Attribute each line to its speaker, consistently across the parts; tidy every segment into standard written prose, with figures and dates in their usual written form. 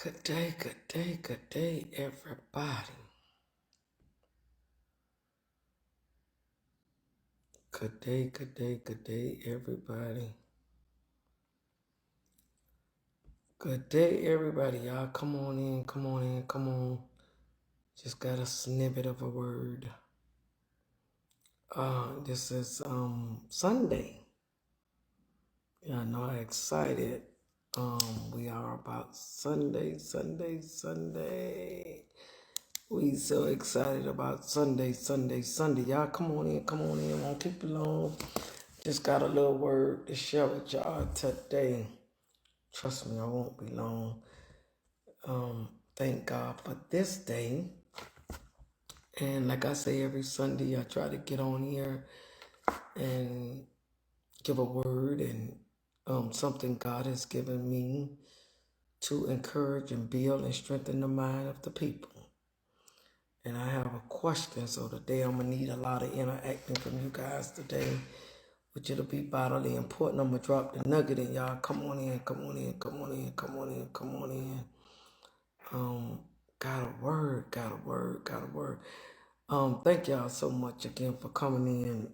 Speaker 1: Good day, everybody. Good day, everybody. Good day, everybody. Y'all come on in, come on in, come on. Just got a snippet of a word. This is Sunday. Yeah, I know how excited we are about Sunday. We so excited about Sunday. Y'all come on in. Won't keep it long. Just got a little word to share with y'all today. Trust me, I won't be long. Thank God for this day. And like I say every Sunday, I try to get on here and give a word and something God has given me to encourage and build and strengthen the mind of the people. And I have a question, so today I'm going to need a lot of interacting from you guys today, which it'll be vitally important. I'm going to drop the nugget in, y'all. Come on in. Got a word. Thank y'all so much again for coming in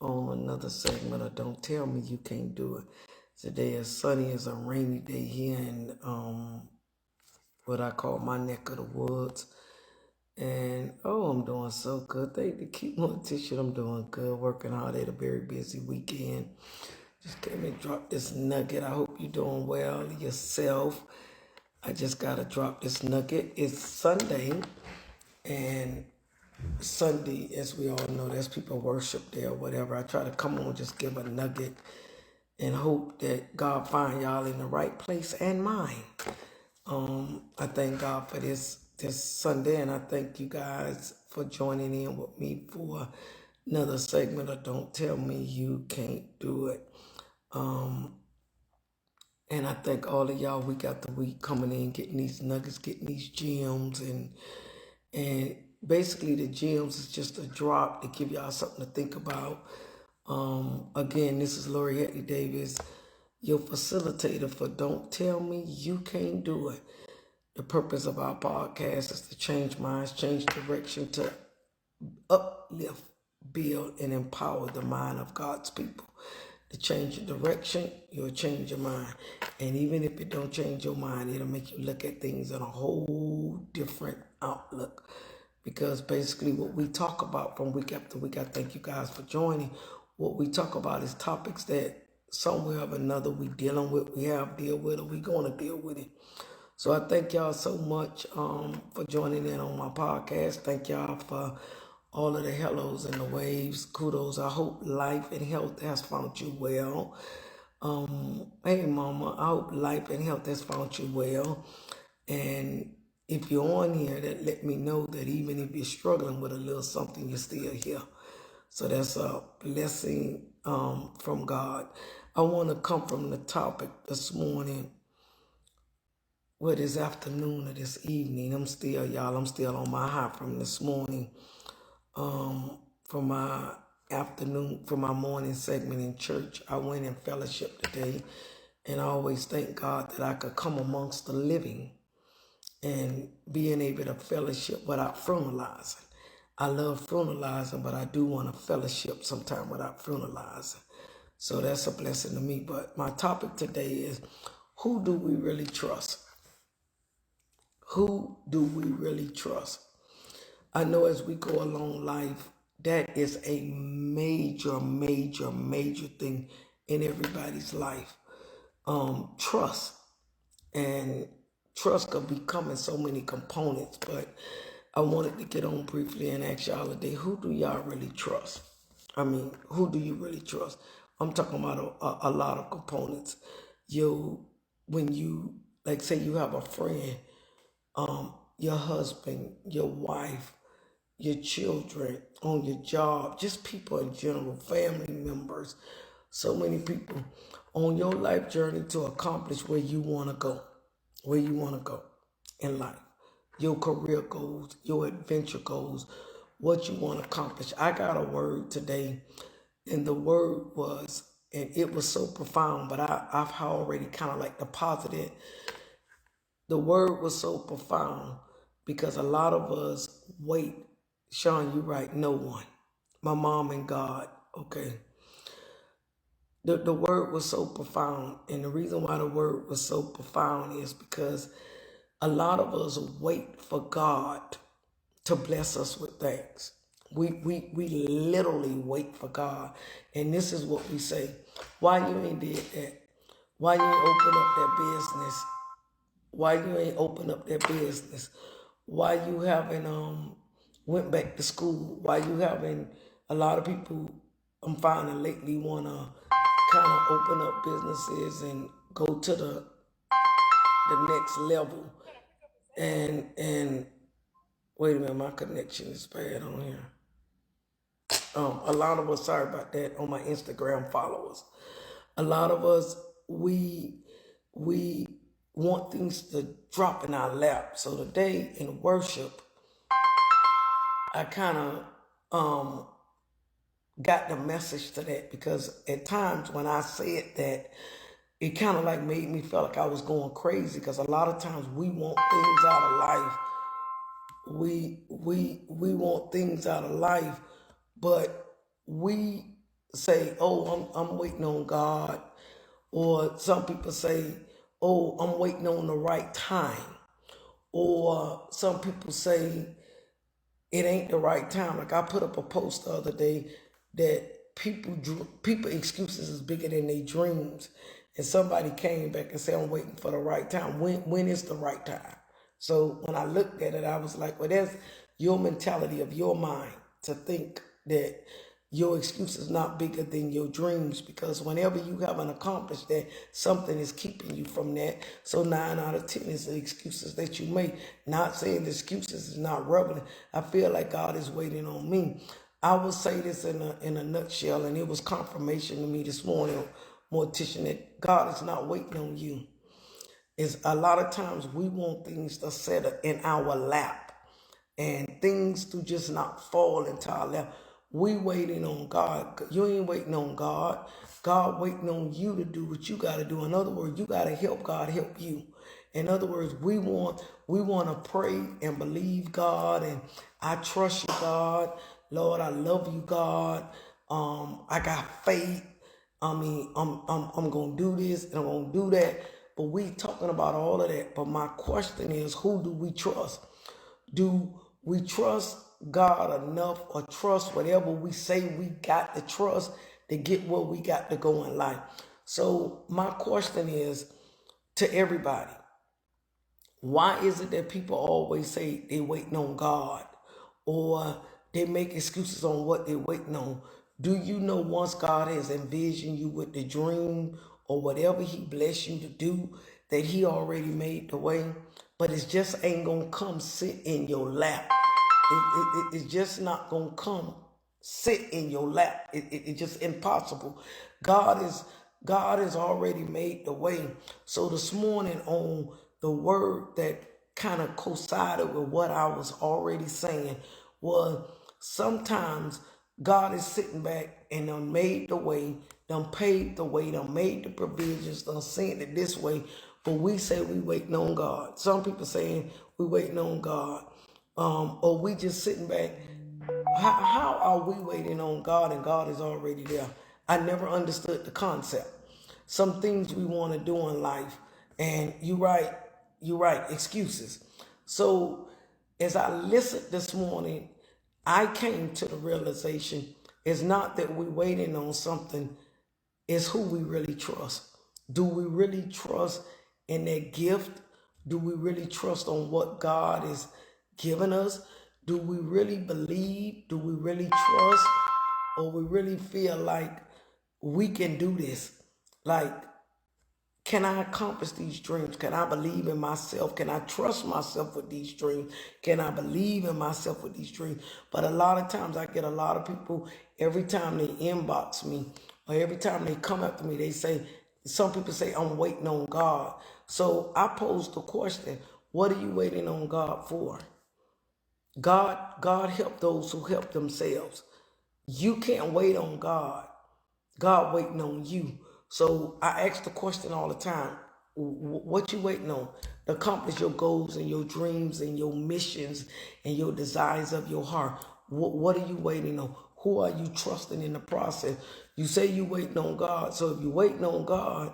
Speaker 1: on another segment of Don't Tell Me You Can't Do It. Today is sunny as a rainy day here in what I call my neck of the woods. And I'm doing so good. Thank you, keep on tissue. I'm doing good. Working hard at a very busy weekend. Just came and dropped this nugget. I hope you're doing well yourself. I just gotta drop this nugget. It's Sunday, and Sunday, as we all know, there's people worship there or whatever. I try to come on, just give a nugget and hope that God find y'all in the right place and mind. I thank God for this Sunday, and I thank you guys for joining in with me for another segment of Don't Tell Me You Can't Do It. And I thank all of y'all. We got the week coming in, getting these nuggets, getting these gems, and basically the gems is just a drop to give y'all something to think about. Again, this is Lori Hetty Davis, your facilitator for Don't Tell Me You Can't Do It. The purpose of our podcast is to change minds, change direction, to uplift, build, and empower the mind of God's people. To change your direction, you'll change your mind. And even if it don't change your mind, it'll make you look at things in a whole different outlook. Because basically what we talk about from week after week, I thank you guys for joining. What we talk about is topics that somewhere or another we dealing with, we have deal with, or we going to deal with it. So I thank y'all so much for joining in on my podcast. Thank y'all for all of the hellos and the waves. Kudos. I hope life and health has found you well. Hey, Mama, I hope life and health has found you well. And if you're on here, that let me know that even if you're struggling with a little something, you're still here. So that's a blessing from God. I want to come from the topic this morning. This afternoon or this evening. I'm still on my high from this morning. For my afternoon, for my morning segment in church. I went in fellowship today, and I always thank God that I could come amongst the living and being able to fellowship without funeralizing. I love funeralizing, but I do want to fellowship sometime without funeralizing. So that's a blessing to me. But my topic today is, who do we really trust? Who do we really trust? I know as we go along life, that is a major thing in everybody's life. Trust. And trust could be come in so many components, but I wanted to get on briefly and ask y'all today, who do y'all really trust? I mean, who do you really trust? I'm talking about a lot of components. When you, like say you have a friend, your husband, your wife, your children, on your job, just people in general, family members, so many people on your life journey to accomplish where you want to go in life, your career goals, your adventure goals, what you want to accomplish. I got a word today, and the word was, and it was so profound, but I've already kind of like deposited the word was so profound because a lot of us wait. Sean, you right, no one. My mom and God, okay. The word was so profound, and the reason why the word was so profound is because a lot of us wait for God to bless us with things. We literally wait for God. And this is what we say. Why you ain't did that? Why you ain't open up that business? Why you ain't open up that business? Why you haven't went back to school? Why you haven't, a lot of people I'm finding lately wanna kind of open up businesses and go to the next level. And wait a minute, my connection is bad on here. A lot of us, sorry about that, on my Instagram followers. A lot of us, we want things to drop in our lap. So today in worship, I kind of got the message to that because at times when I said that, it kind of like made me feel like I was going crazy because a lot of times we want things out of life. We want things out of life, but we say, "Oh, I'm waiting on God," or some people say, "Oh, I'm waiting on the right time," or some people say it ain't the right time. Like I put up a post the other day that people excuses is bigger than their dreams, and somebody came back and said, "I'm waiting for the right time." When is the right time? So when I looked at it, I was like, well, that's your mentality of your mind to think that your excuse is not bigger than your dreams, because whenever you haven't accomplished that, something is keeping you from that. So 9 out of 10 is the excuses that you make. Not saying the excuses is not relevant. I feel like God is waiting on me. I will say this in a nutshell, and it was confirmation to me this morning, Mortician, that God is not waiting on you. Is a lot of times we want things to settle in our lap and things to just not fall into our lap. We waiting on God. You ain't waiting on God. God waiting on you to do what you got to do. In other words, you got to help God help you. In other words, we want to pray and believe God, and I trust you, God. Lord, I love you, God. I got faith. I mean, I'm gonna do this and I'm gonna do that. But we talking about all of that. But my question is, who do we trust? Do we trust God enough, or trust whatever we say we got to trust to get where we got to go in life? So my question is to everybody, why is it that people always say they waiting on God, or they make excuses on what they're waiting on? Do you know once God has envisioned you with the dream or whatever he blessed you to do, that he already made the way? But it just ain't going to come sit in your lap. It's just not going to come sit in your lap. It's just impossible. God has already made the way. So this morning on the word that kind of coincided with what I was already saying was, sometimes God is sitting back and done made the way, done paved the way, done made the provisions, done sent it this way. But we say we waiting on God. Some people saying we waiting on God. Or we just sitting back. How are we waiting on God and God is already there? I never understood the concept. Some things we want to do in life, and you're right, excuses. So as I listened this morning, I came to the realization it's not that we're waiting on something, it's who we really trust. Do we really trust in that gift? Do we really trust on what God is giving us? Do we really believe? Do we really trust? Or we really feel like we can do this? Like, can I accomplish these dreams? Can I believe in myself? Can I trust myself with these dreams? Can I believe in myself with these dreams? But a lot of times I get a lot of people, every time they inbox me or every time they come up to me, they say, some people say, I'm waiting on God. So I pose the question, what are you waiting on God for? God help those who help themselves. You can't wait on God. God waiting on you. So I ask the question all the time, what you waiting on? accomplish your goals and your dreams and your missions and your desires of your heart? What are you waiting on? Who are you trusting in the process? You say you waiting on God. So if you're waiting on God,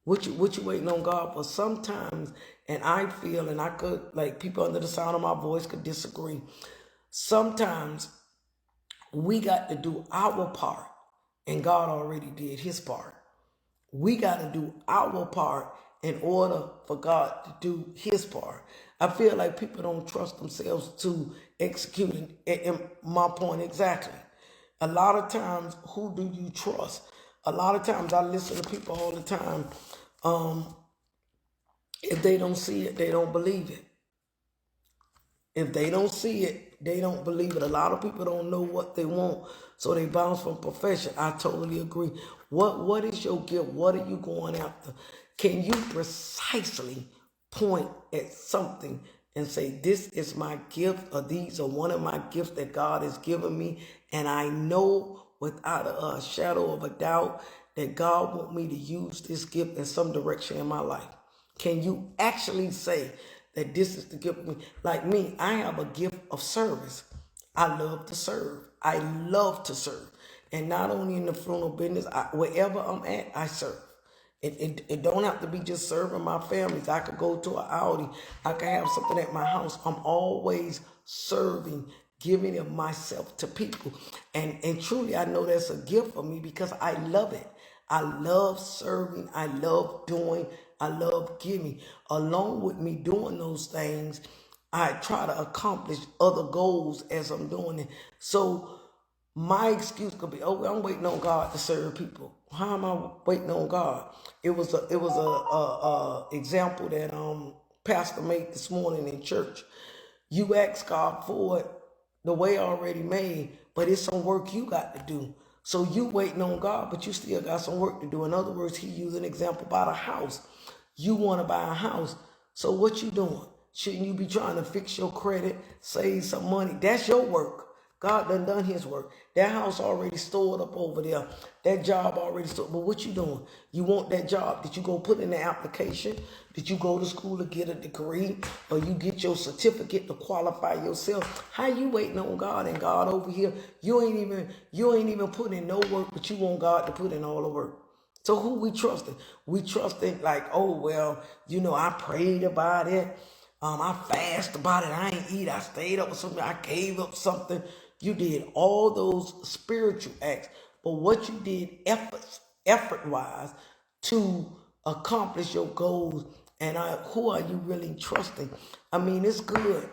Speaker 1: what you waiting on God for? Sometimes, and I feel, and I could, like, people under the sound of my voice could disagree. Sometimes we got to do our part, and God already did his part. We got to do our part in order for God to do his part. I feel like people don't trust themselves to execute in my point exactly. A lot of times, who do you trust? A lot of times I listen to people all the time. If they don't see it, they don't believe it. If they don't see it, they don't believe it. A lot of people don't know what they want, so they bounce from profession. I totally agree. What is your gift? What are you going after? Can you precisely point at something and say, this is my gift, or these are one of my gifts that God has given me, and I know without a shadow of a doubt that God wants me to use this gift in some direction in my life? Can you actually say that this is the gift of me? Like me, I have a gift of service. I love to serve. I love to serve. And not only in the funeral business, wherever I'm at, I serve. It don't have to be just serving my families. I could go to an Audi. I could have something at my house. I'm always serving, giving of myself to people. And truly, I know that's a gift for me because I love it. I love serving. I love doing. I love giving. Along with me doing those things, I try to accomplish other goals as I'm doing it. So my excuse could be, oh, I'm waiting on God to serve people. How am I waiting on God? It was a example that Pastor made this morning in church. You ask God for it, the way already made, but it's some work you got to do. So you waiting on God, but you still got some work to do. In other words, he used an example about a house. You want to buy a house. So what you doing? Shouldn't you be trying to fix your credit, save some money? That's your work. God done his work. That house already stored up over there. That job already stored. But what you doing? You want that job? Did you go put in the application? Did you go to school to get a degree? Or you get your certificate to qualify yourself? How you waiting on God, and God over here, you ain't even put in no work, but you want God to put in all the work. So who we trusting? We trusting like, oh, well, I prayed about it. I fasted about it. I ain't eat. I stayed up with something. I gave up something. You did all those spiritual acts. But what you did effort-wise to accomplish your goals, and who are you really trusting? I mean, it's good.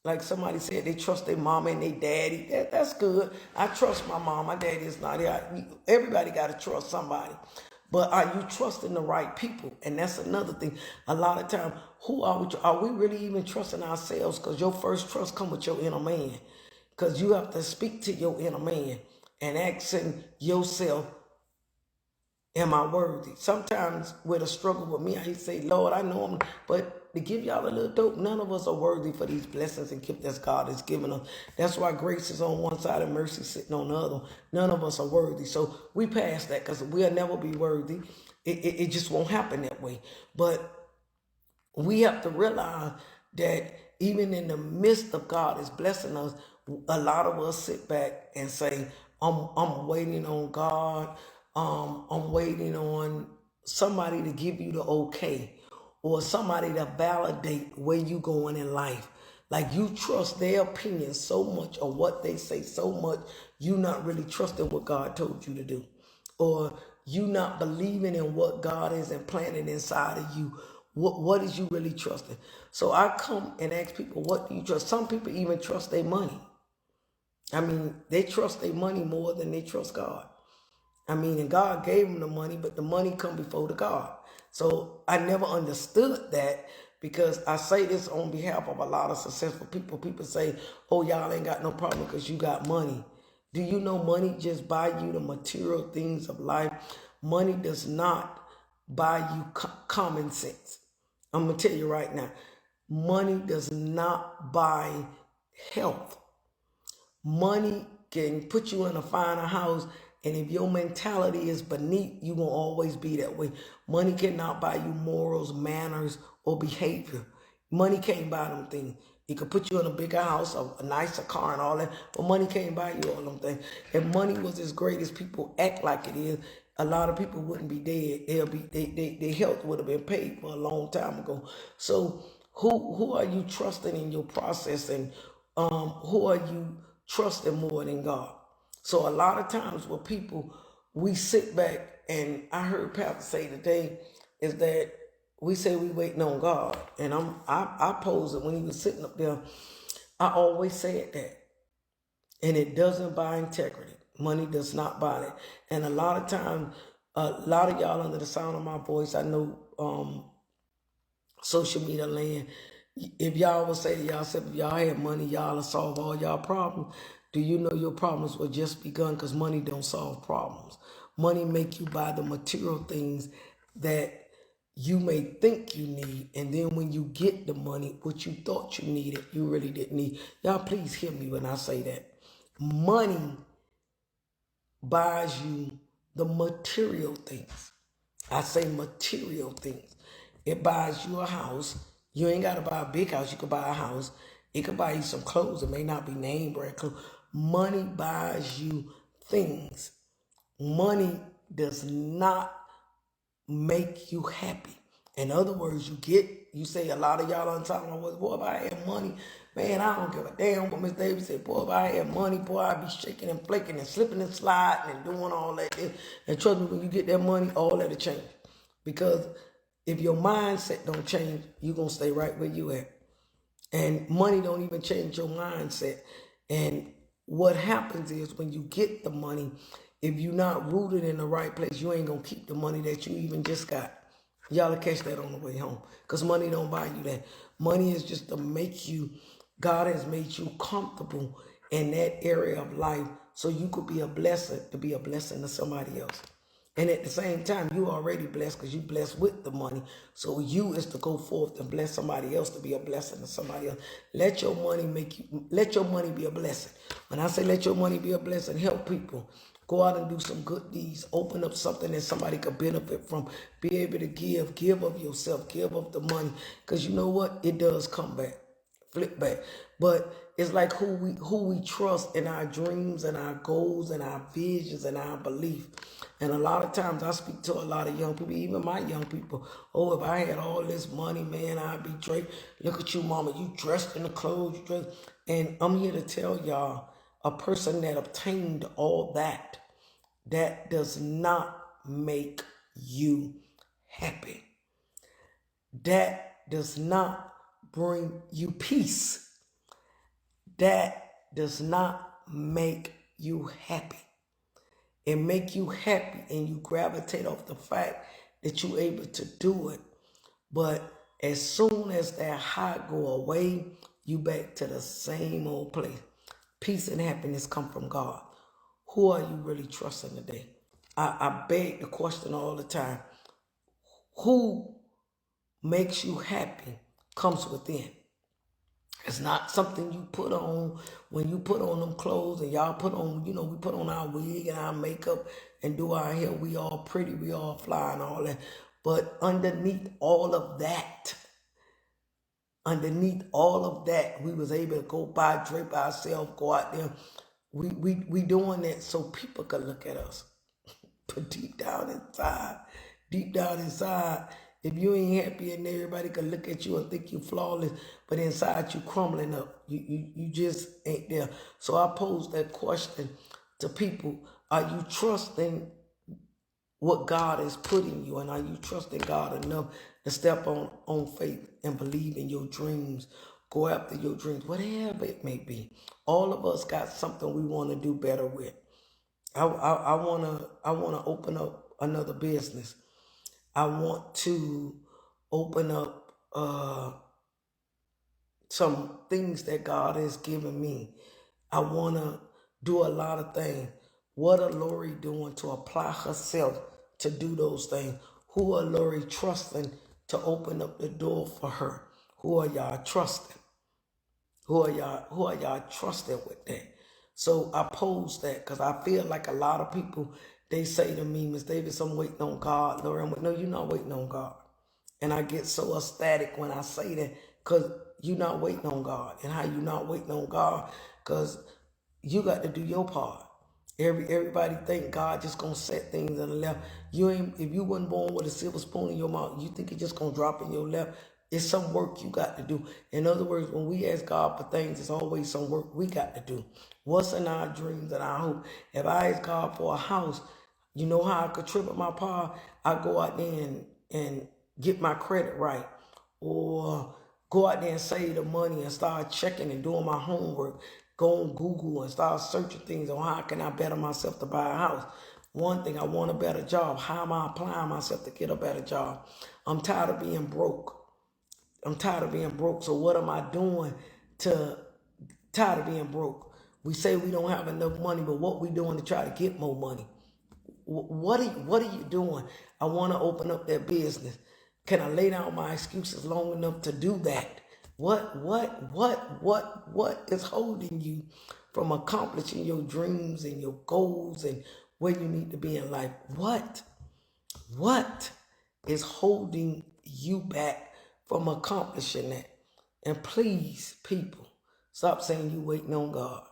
Speaker 1: Like somebody said, they trust their mama and their daddy. That's good. I trust my mom. My daddy is not here. Everybody got to trust somebody. But are you trusting the right people? And that's another thing. A lot of time, are we really even trusting ourselves? Because your first trust comes with your inner man. Because you have to speak to your inner man and asking yourself, am I worthy? Sometimes with a struggle with me, I used to say, Lord, I know I'm, but to give y'all a little dope, none of us are worthy for these blessings and gifts that God has given us. That's why grace is on one side and mercy sitting on the other. None of us are worthy. So we pass that because we'll never be worthy. It just won't happen that way. But we have to realize that even in the midst of God is blessing us, a lot of us sit back and say, I'm waiting on God. I'm waiting on somebody to give you the okay, or somebody to validate where you going in life. Like you trust their opinion so much, or what they say so much, you not really trusting what God told you to do. Or you not believing in what God is implanted inside of you. What is you really trusting? So I come and ask people, what do you trust? Some people even trust their money. I mean, they trust their money more than they trust God. I mean, and God gave them the money, but the money come before the God. So I never understood that, because I say this on behalf of a lot of successful people. People say, oh, y'all ain't got no problem because you got money. Do you know money just buy you the material things of life? Money does not buy you common sense. I'm going to tell you right now, money does not buy health. Money can put you in a finer house, and if your mentality is beneath, you're going to always be that way. Money cannot buy you morals, manners, or behavior. Money can't buy them things. It could put you in a bigger house, a nicer car and all that, but money can't buy you all them things. If money was as great as people act like it is, a lot of people wouldn't be dead. Their health would have been paid for a long time ago. So who are you trusting in your process, and who are you trusting more than God? So a lot of times with people, we sit back, and I heard Pastor say today is that we say we waiting on God, and I posed it when he was sitting up there. I always said that, and it doesn't buy integrity. Money does not buy that. And a lot of times, a lot of y'all under the sound of my voice, I know social media land, if y'all would say to y'all, if y'all had money, y'all would solve all y'all problems. Do you know your problems were just begun? Because money don't solve problems. Money make you buy the material things that you may think you need, and then when you get the money, what you thought you needed, you really didn't need. Y'all please hear me when I say that. Money buys you the material things. I say material things. It buys you a house. You ain't got to buy a big house. You could buy a house. It could buy you some clothes. It may not be name brand clothes. Money buys you things. Money does not make you happy. In other words, you say a lot of y'all on top of what, boy, if I had money, man, I don't give a damn. But Miss Davis said, boy, if I had money, boy, I'd be shaking and flaking and slipping and sliding and doing all that. And trust me, when you get that money, all that'll change. Because if your mindset don't change, you're going to stay right where you at. And money don't even change your mindset. And what happens is when you get the money, if you're not rooted in the right place, you ain't going to keep the money that you even just got. Y'all will catch that on the way home. Because money don't buy you that. Money is just to make you, God has made you comfortable in that area of life so you could be a blessing, to be a blessing to somebody else. And at the same time, you already blessed because you blessed with the money. So you is to go forth and bless somebody else, to be a blessing to somebody else. Let your money be a blessing. When I say let your money be a blessing, help people. Go out and do some good deeds. Open up something that somebody could benefit from. Be able to give of yourself, give of the money. Because you know what? It does come back. Flip back. But it's like who we trust in our dreams and our goals and our visions and our belief. And a lot of times I speak to a lot of young people, even my young people. Oh, if I had all this money, man, I'd be draped. Look at you, mama. You dressed in the clothes. You dressed. And I'm here to tell y'all, a person that obtained all that does not make you happy. That does not bring you peace. That does not make you happy. It make you happy and you gravitate off the fact that you're able to do it. But as soon as that high go away, you back to the same old place. Peace and happiness come from God. Who are you really trusting today? I beg the question all the time. Who makes you happy comes within. It's not something you put on when you put on them clothes and y'all put on, we put on our wig and our makeup and do our hair. We all pretty, we all fly and all that. But underneath all of that, we was able to go buy, drape ourselves, go out there. We doing that so people could look at us. But deep down inside, if you ain't happy and everybody can look at you and think you flawless, but inside you crumbling up. You just ain't there. So I pose that question to people. Are you trusting what God has put in you? And are you trusting God enough to step on faith and believe in your dreams? Go after your dreams, whatever it may be. All of us got something we want to do better with. I wanna open up another business. I want to open up some things that God has given me. I want to do a lot of things. What are Lori doing to apply herself to do those things? Who are Lori trusting to open up the door for her? Who are y'all trusting? Who are y'all trusting with that? So I pose that because I feel like a lot of people, they say to me, Miss Davis, I'm waiting on God. Lori, I'm waiting. No, you're not waiting on God. And I get so ecstatic when I say that, because you're not waiting on God. And how you not waiting on God? Because you got to do your part. Everybody think God just gonna set things in the left. You ain't, if you wasn't born with a silver spoon in your mouth, you think it's just gonna drop in your lap. It's some work you got to do. In other words, when we ask God for things, it's always some work we got to do. What's in our dreams and our hope? If I ask God for a house, you know how I contribute my part? I go out there and get my credit right, or go out there and save the money and start checking and doing my homework. Go on Google and start searching things on how can I better myself to buy a house. One thing, I want a better job. How am I applying myself to get a better job? I'm tired of being broke. So what am I doing to tired of being broke? We say we don't have enough money, but what we doing to try to get more money? What are you doing? I want to open up that business. Can I lay down my excuses long enough to do that? What is holding you from accomplishing your dreams and your goals and where you need to be in life? What is holding you back from accomplishing that? And please, people, stop saying you waiting on God.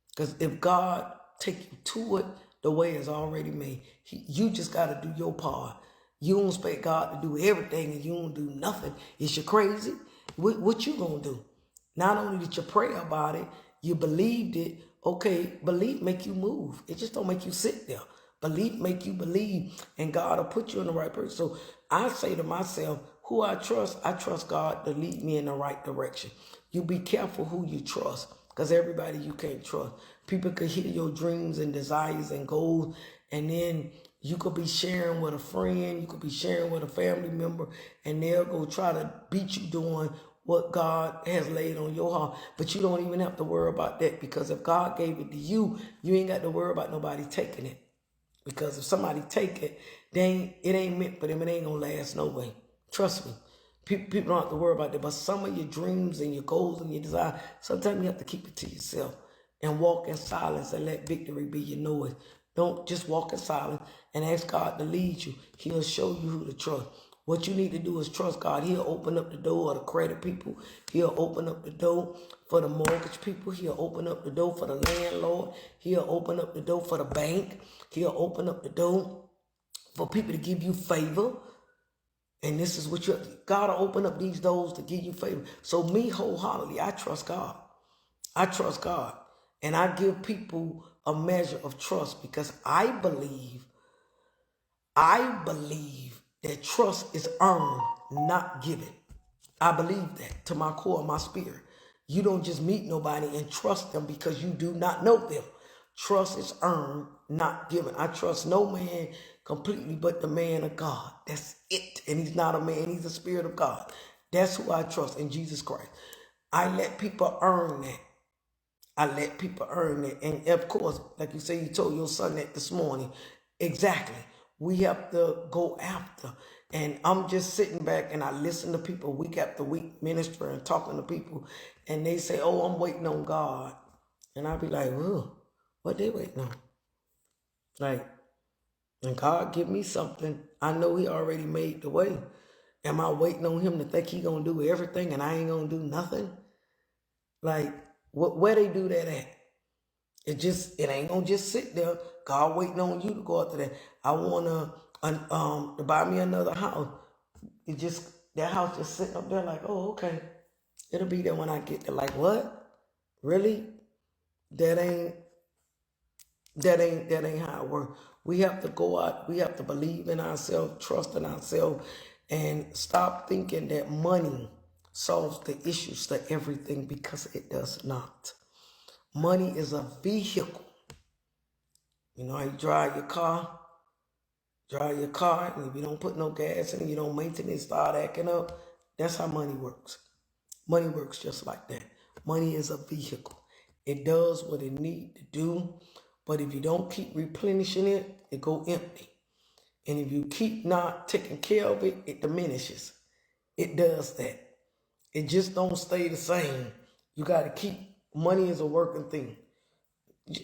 Speaker 1: Because if God take you to it, the way is already made. You just got to do your part. You don't expect God to do everything and you don't do nothing. Is you crazy? What you going to do? Not only did you pray about it, you believed it. Okay, believe make you move. It just don't make you sit there. Believe make you believe, and God will put you in the right person. So I say to myself, who I trust God to lead me in the right direction. You be careful who you trust, because everybody you can't trust. People could hear your dreams and desires and goals, and then you could be sharing with a friend, you could be sharing with a family member, and they'll go try to beat you doing what God has laid on your heart. But you don't even have to worry about that, because if God gave it to you, you ain't got to worry about nobody taking it. Because if somebody take it, it ain't meant for them. It ain't gonna last no way. Trust me. People don't have to worry about that. But some of your dreams and your goals and your desire, sometimes you have to keep it to yourself and walk in silence and let victory be your noise. Don't just walk in silence and ask God to lead you. He'll show you who to trust. What you need to do is trust God. He'll open up the door of the credit people. He'll open up the door for the mortgage people. He'll open up the door for the landlord. He'll open up the door for the bank. He'll open up the door for people to give you favor. And this is what God will open up these doors to give you favor. So me wholeheartedly, I trust God. I trust God. And I give people a measure of trust, because I believe that trust is earned, not given. I believe that to my core, my spirit. You don't just meet nobody and trust them because you do not know them. Trust is earned, not given. I trust no man completely but the man of God. That's it. And he's not a man, he's the Spirit of God. That's who I trust, in Jesus Christ. I let people earn that. And of course, like you say, you told your son that this morning. Exactly. We have to go after. And I'm just sitting back and I listen to people week after week ministering and talking to people. And they say, oh, I'm waiting on God. And I'll be like, oh, what they waiting on? Like, and God give me something. I know he already made the way. Am I waiting on him to think he gonna do everything and I ain't gonna do nothing? Like, where they do that at? It ain't gonna just sit there. God waiting on you to go after that. I wanna to buy me another house. That house just sitting up there like, oh, okay. It'll be there when I get there. Like, what? Really? That ain't how it works. We have to go out, we have to believe in ourselves, trust in ourselves, and stop thinking that money solves the issues to everything, because it does not. Money is a vehicle. You know how you drive your car, and if you don't put no gas in it, you don't maintain it, start acting up. That's how money works. Money works just like that. Money is a vehicle. It does what it needs to do, but if you don't keep replenishing it, it go empty. And if you keep not taking care of it, it diminishes. It does that. It just don't stay the same. You got to keep, money is a working thing.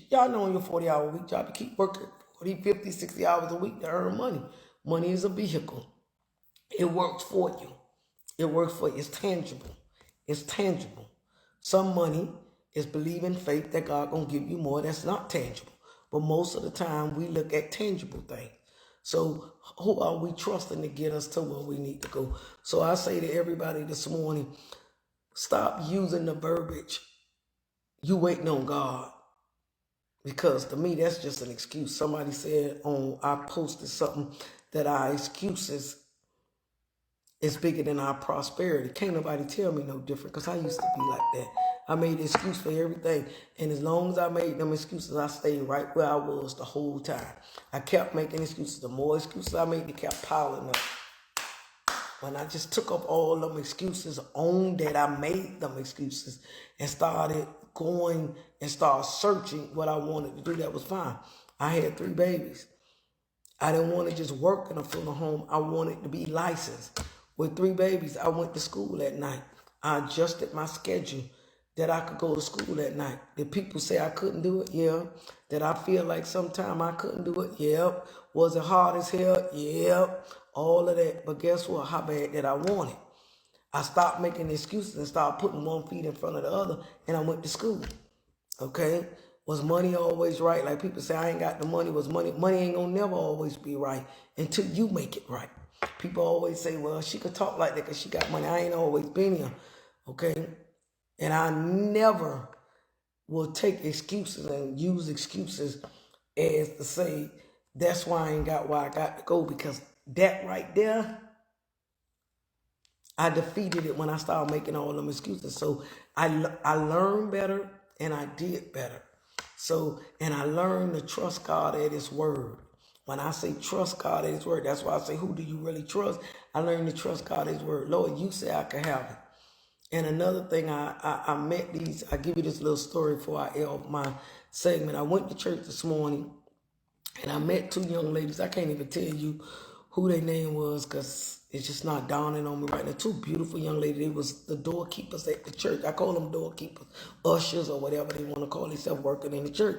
Speaker 1: Y'all know in your 40-hour week job, you keep working 40, 50, 60 hours a week to earn money. Money is a vehicle. It works for you. It works for you. It's tangible. It's tangible. Some money is believing faith that God gonna give you more. That's not tangible. But most of the time we look at tangible things. So who are we trusting to get us to where we need to go? So I say to everybody this morning, stop using the verbiage, you waiting on God. Because to me, that's just an excuse. Somebody said I posted something that our excuses is bigger than our prosperity. Can't nobody tell me no different, because I used to be like that. I made an excuse for everything. And as long as I made them excuses, I stayed right where I was the whole time. I kept making excuses. The more excuses I made, they kept piling up. When I just took up all them excuses, owned that I made them excuses, and started going and started searching what I wanted to do, that was fine. I had 3 babies. I didn't want to just work in a funeral home. I wanted to be licensed. With 3 babies, I went to school at night. I adjusted my schedule that I could go to school at night. Did people say I couldn't do it? Yeah. Did I feel like sometime I couldn't do it? Yep. Was it hard as hell? Yep. All of that. But guess what? How bad did I want it? I stopped making excuses and started putting one feet in front of the other, and I went to school. Okay? Was money always right? Like people say, I ain't got the money. Was money ain't gonna never always be right until you make it right. People always say, well, she could talk like that because she got money. I ain't always been here. Okay? And I never will take excuses and use excuses as to say, that's why I ain't got where I got to go, because that right there, I defeated it when I started making all them excuses. So I learned better and I did better. So, and I learned to trust God at His word. When I say trust God at His word, that's why I say, who do you really trust? I learned to trust God at His word. Lord, you say I can have it. And another thing, I met these, I give you this little story before I end off my segment. I went to church this morning and I met 2 young ladies. I can't even tell you who their name was because it's just not dawning on me right now. 2 beautiful young ladies. They was the doorkeepers at the church. I call them doorkeepers, ushers, or whatever they want to call themselves, working in the church.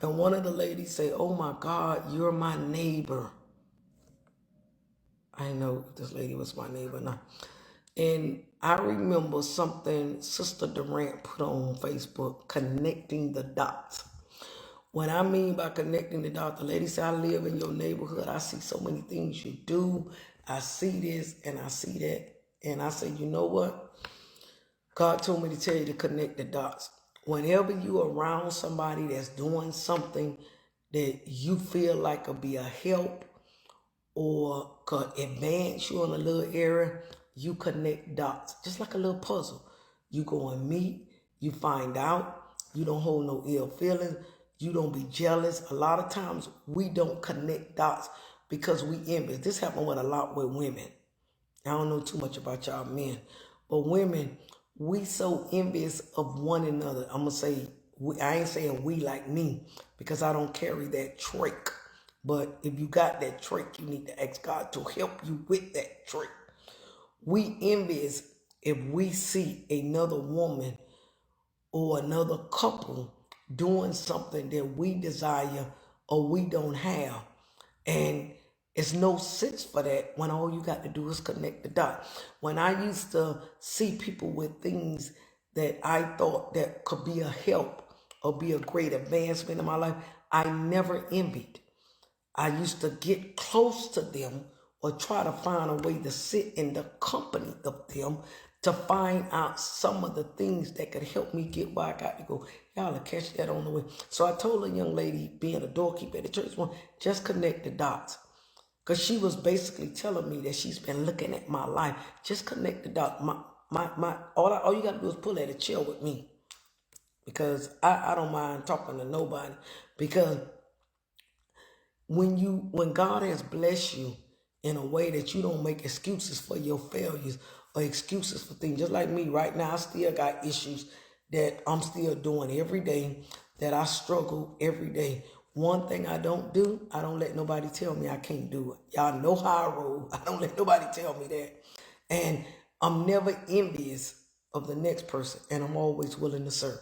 Speaker 1: And one of the ladies say, oh my God, you're my neighbor. I didn't know this lady was my neighbor now. And I remember something Sister Durant put on Facebook, connecting the dots. What I mean by connecting the dots, the lady said, I live in your neighborhood. I see so many things you do. I see this and I see that. And I say, you know what? God told me to tell you to connect the dots. Whenever you're around somebody that's doing something that you feel like will be a help or could advance you in a little area, you connect dots, just like a little puzzle. You go and meet, you find out, you don't hold no ill feelings, you don't be jealous. A lot of times we don't connect dots because we envious. This happened with a lot with women. I don't know too much about y'all men, but women, we so envious of one another. I'm going to say, I ain't saying we like me because I don't carry that trait. But if you got that trait, you need to ask God to help you with that trait. We envious if we see another woman or another couple doing something that we desire or we don't have. And it's no sense for that when all you got to do is connect the dots. When I used to see people with things that I thought that could be a help or be a great advancement in my life, I never envied. I used to get close to them or try to find a way to sit in the company of them to find out some of the things that could help me get where I got to go. Y'all will catch that on the way. So I told a young lady, being a doorkeeper at the church, just connect the dots. Because she was basically telling me that she's been looking at my life. Just connect the dots. All you got to do is pull at a chair with me. Because I don't mind talking to nobody. Because when God has blessed you in a way that you don't make excuses for your failures or excuses for things, just like me right now, I still got issues that I'm still doing every day, that I struggle every day. One thing I don't do, I don't let nobody tell me I can't do it. Y'all know how I roll. I don't let nobody tell me that. And I'm never envious of the next person, and I'm always willing to serve.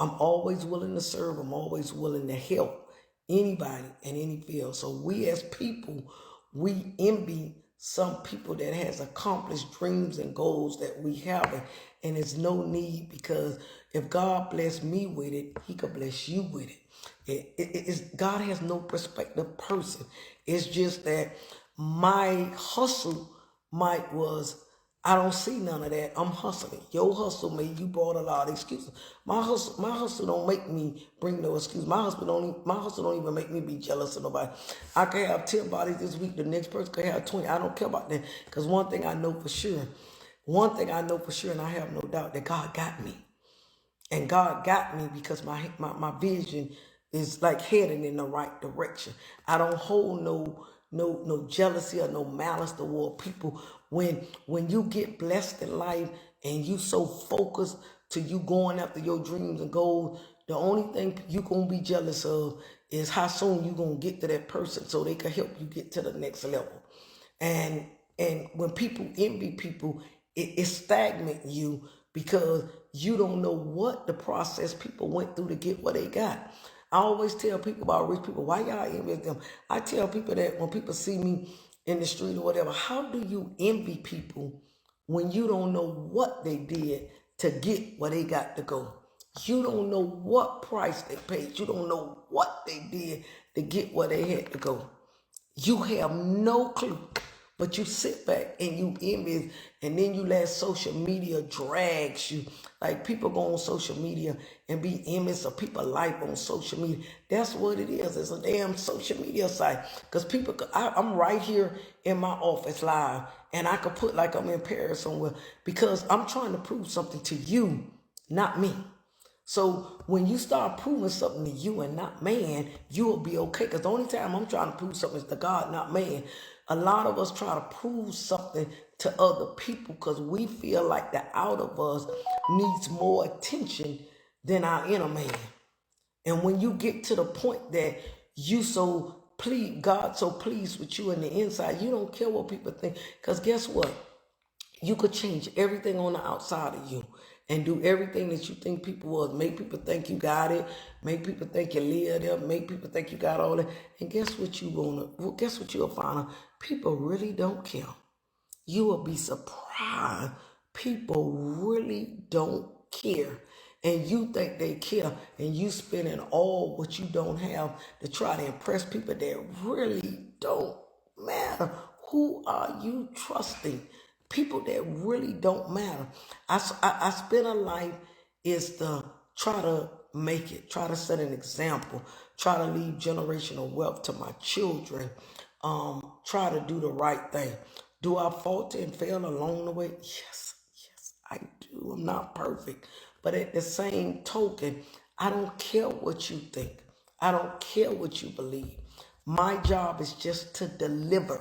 Speaker 1: I'm always willing to serve. I'm always willing to help anybody in any field. So we as people, we envy some people that has accomplished dreams and goals that we haven't, and it's no need, because if God bless me with it, he could bless you with it. God has no perspective person. It's just that my hustle was, I don't see none of that. I'm hustling. Your hustle made you brought a lot of excuses. My hustle don't make me bring no excuse. My hustle don't even make me be jealous of nobody. I can have 10 bodies this week. The next person can have 20. I don't care about that. Because one thing I know for sure, and I have no doubt, that God got me. And God got me because my vision is like heading in the right direction. I don't hold no jealousy or no malice toward people. When you get blessed in life and you so focused to you going after your dreams and goals, the only thing you gonna be jealous of is how soon you gonna get to that person so they can help you get to the next level. And when people envy people, it stagnates you because you don't know what the process people went through to get what they got. I always tell people about rich people, why y'all envy them? I tell people that when people see me in the street or whatever, how do you envy people when you don't know what they did to get where they got to go? You don't know what price they paid. You don't know what they did to get where they had to go. You have no clue, but you sit back and you envy, and then you let social media drags you. Like people go on social media and be envious of people's life on social media. That's what it is. It's a damn social media site. Because people, I'm right here in my office live, and I could put like I'm in Paris somewhere because I'm trying to prove something to you, not me. So when you start proving something to you and not man, you will be okay. Because the only time I'm trying to prove something is to God, not man. A lot of us try to prove something to other people because we feel like the out of us needs more attention than our inner man. And when you get to the point that God so pleased with you in the inside, you don't care what people think. Because guess what? You could change everything on the outside of you and do everything that you think people was. Make people think you got it. Make people think you live there. Make people think you got all that. And guess what you'll find out? People really don't care. You will be surprised. People really don't care. And you think they care, and you spending all what you don't have to try to impress people that really don't matter. Who are you trusting? People that really don't matter. I spend a life is to try to make it, try to set an example, try to leave generational wealth to my children, try to do the right thing. Do I falter and fail along the way? Yes, I do. I'm not perfect. But at the same token, I don't care what you think. I don't care what you believe. My job is just to deliver.